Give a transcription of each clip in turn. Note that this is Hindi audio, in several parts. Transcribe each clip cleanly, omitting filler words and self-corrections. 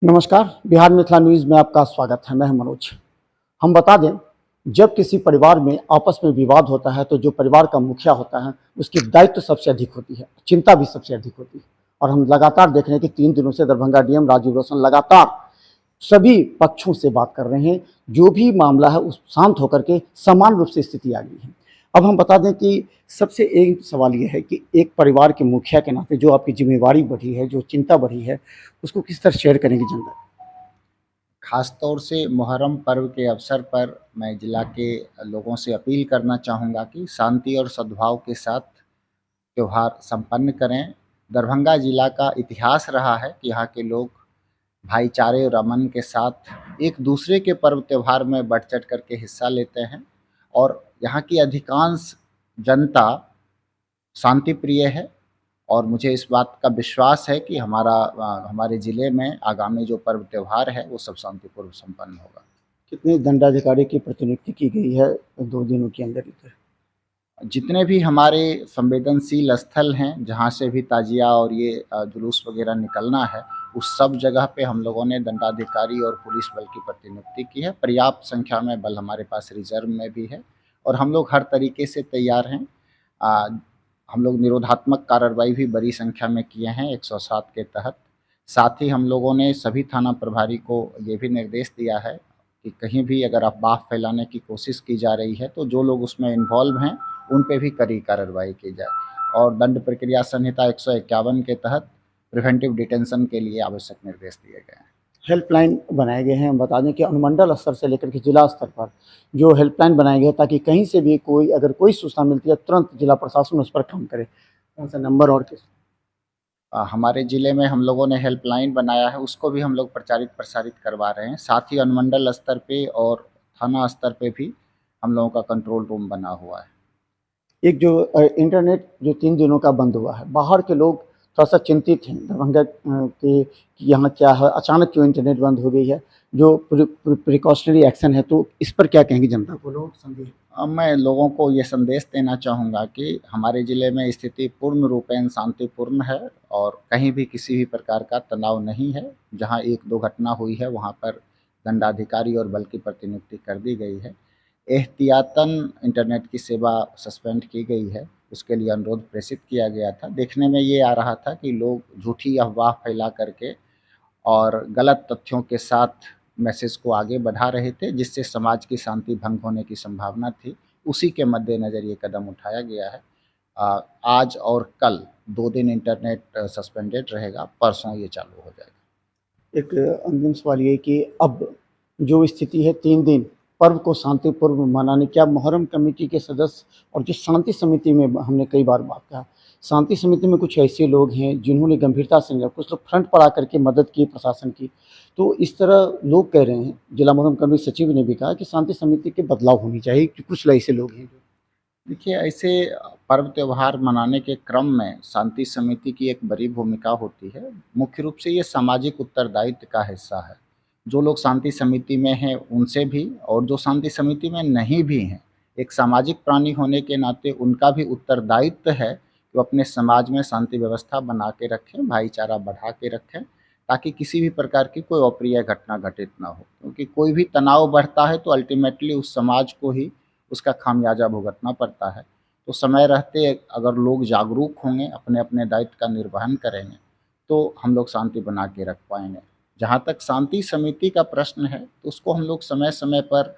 नमस्कार, बिहार मिथिला न्यूज़ में आपका स्वागत है। मैं मनोज। हम बता दें, जब किसी परिवार में आपस में विवाद होता है तो जो परिवार का मुखिया होता है उसकी दायित्व सबसे अधिक होती है, चिंता भी सबसे अधिक होती है। और हम लगातार देख रहे हैं कि 3 दिनों से दरभंगा डीएम राजीव रौशन लगातार सभी पक्षों से बात कर रहे हैं। जो भी मामला है उस शांत होकर के समान रूप से स्थिति आ गई है। अब हम बता दें कि सबसे एक सवाल ये है कि एक परिवार के मुखिया के नाते जो आपकी जिम्मेवारी बढ़ी है, जो चिंता बढ़ी है, उसको किस तरह शेयर करेंगे जनता? ख़ास तौर से मुहर्रम पर्व के अवसर पर मैं ज़िला के लोगों से अपील करना चाहूँगा कि शांति और सद्भाव के साथ त्योहार संपन्न करें। दरभंगा ज़िला का इतिहास रहा है कि यहाँ के लोग भाईचारे और अमन के साथ एक दूसरे के पर्व त्योहार में बढ़-चढ़ कर के हिस्सा लेते हैं और यहाँ की अधिकांश जनता शांति प्रिय है और मुझे इस बात का विश्वास है कि हमारे ज़िले में आगामी जो पर्व त्योहार है वो सब शांतिपूर्व संपन्न होगा। कितने दंडाधिकारी की प्रतिनियुक्ति की गई है 2 दिनों के अंदर? जितने भी हमारे संवेदनशील स्थल हैं, जहाँ से भी ताजिया और ये जुलूस वगैरह निकलना है, उस सब जगह पे हम लोगों ने दंडाधिकारी और पुलिस बल की प्रतिनियुक्ति की है। पर्याप्त संख्या में बल हमारे पास रिज़र्व में भी है और हम लोग हर तरीके से तैयार हैं। हम लोग निरोधात्मक कार्रवाई भी बड़ी संख्या में किए हैं 107 के तहत। साथ ही हम लोगों ने सभी थाना प्रभारी को ये भी निर्देश दिया है कि कहीं भी अगर अफवाह फैलाने की कोशिश की जा रही है तो जो लोग उसमें इन्वॉल्व हैं उन पे भी कड़ी कार्रवाई की जाए और दंड प्रक्रिया संहिता 151 के तहत प्रिवेंटिव डिटेंशन के लिए आवश्यक निर्देश दिए गए हैं। हेल्पलाइन बनाए गए हैं। हम बता दें कि अनुमंडल स्तर से लेकर के जिला स्तर पर जो हेल्पलाइन बनाए गए हैं ताकि कहीं से भी अगर कोई सूचना मिलती है तुरंत जिला प्रशासन उस पर काम करे। कौन सा नंबर और किस? हमारे ज़िले में हम लोगों ने हेल्पलाइन बनाया है, उसको भी हम लोग प्रचारित प्रसारित करवा रहे हैं। साथ ही अनुमंडल स्तर पे और थाना स्तर पे भी हम लोगों का कंट्रोल रूम बना हुआ है। एक जो इंटरनेट जो 3 दिनों का बंद हुआ है, बाहर के लोग थोड़ा-सा चिंतित हैं दरभंगा के कि यहाँ क्या है, अचानक क्यों इंटरनेट बंद हो गई है? जो प्रिकॉशनरी एक्शन है, तो इस पर क्या कहेंगे जनता को? लोग समझे। मैं लोगों को ये संदेश देना चाहूँगा कि हमारे ज़िले में स्थिति पूर्ण रूपेण शांतिपूर्ण है और कहीं भी किसी भी प्रकार का तनाव नहीं है। जहाँ 1-2 घटना हुई है वहाँ पर दंडाधिकारी और बल की प्रतिनियुक्ति कर दी गई है। एहतियातन इंटरनेट की सेवा सस्पेंड की गई है, उसके लिए अनुरोध प्रेषित किया गया था। देखने में ये आ रहा था कि लोग झूठी अफ़वाह फैला करके और गलत तथ्यों के साथ मैसेज को आगे बढ़ा रहे थे, जिससे समाज की शांति भंग होने की संभावना थी। उसी के मद्देनज़र ये कदम उठाया गया है। आज और कल 2 दिन इंटरनेट सस्पेंडेड रहेगा, परसों ये चालू हो जाएगा। एक अंतिम सवाल ये कि अब जो स्थिति है 3 दिन पर्व को शांतिपूर्व मनाने, क्या मुहर्रम कमेटी के सदस्य और जो शांति समिति में हमने कई बार बात कहा, शांति समिति में कुछ ऐसे लोग हैं जिन्होंने गंभीरता से लिया, कुछ लोग फ्रंट पर आकर के मदद की प्रशासन की, तो इस तरह लोग कह रहे हैं, जिला मुहर्रम कमेटी सचिव ने भी कहा कि शांति समिति के बदलाव होनी चाहिए कि कुछ ऐसे लोग हैं। देखिए, ऐसे पर्व त्योहार मनाने के क्रम में शांति समिति की एक बड़ी भूमिका होती है। मुख्य रूप से ये सामाजिक उत्तरदायित्व का हिस्सा है। जो लोग शांति समिति में हैं उनसे भी और जो शांति समिति में नहीं भी हैं, एक सामाजिक प्राणी होने के नाते उनका भी उत्तरदायित्व है कि वो अपने समाज में शांति व्यवस्था बना के रखें, भाईचारा बढ़ा के रखें, ताकि किसी भी प्रकार की कोई अप्रिय घटना घटित ना हो। क्योंकि कोई भी तनाव बढ़ता है तो अल्टीमेटली उस समाज को ही उसका खामियाजा भुगतना पड़ता है। तो समय रहते अगर लोग जागरूक होंगे, अपने-अपने दायित्व का निर्वहन करेंगे, तो हम लोग शांति बना के रख पाएँगे। जहाँ तक शांति समिति का प्रश्न है, तो उसको हम लोग समय-समय पर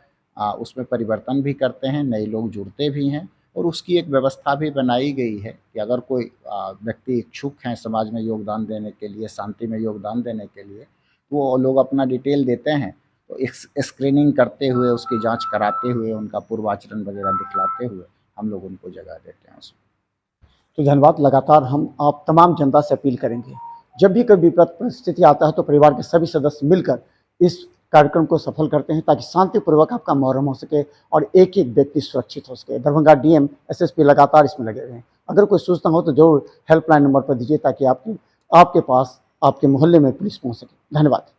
उसमें परिवर्तन भी करते हैं, नए लोग जुड़ते भी हैं और उसकी एक व्यवस्था भी बनाई गई है कि अगर कोई व्यक्ति इच्छुक हैं समाज में योगदान देने के लिए, शांति में योगदान देने के लिए, वो लोग अपना डिटेल देते हैं। तो स्क्रीनिंग करते हुए, उसकी जाँच कराते हुए, उनका पूर्वाचरण वगैरह दिखलाते हुए हम लोग उनको जगह देते हैं उसमें। तो धन्यवाद। लगातार हम आप तमाम जनता से अपील करेंगे, जब भी कोई विपद परिस्थिति आता है तो परिवार के सभी सदस्य मिलकर इस कार्यक्रम को सफल करते हैं ताकि शांतिपूर्वक आपका मुहर्रम हो सके और एक-एक व्यक्ति सुरक्षित हो सके। दरभंगा डीएम, एसएसपी लगातार इसमें लगे हुए हैं। अगर कोई सूचना हो तो ज़रूर हेल्पलाइन नंबर पर दीजिए ताकि आपके पास, आपके मोहल्ले में पुलिस पहुँच सके। धन्यवाद।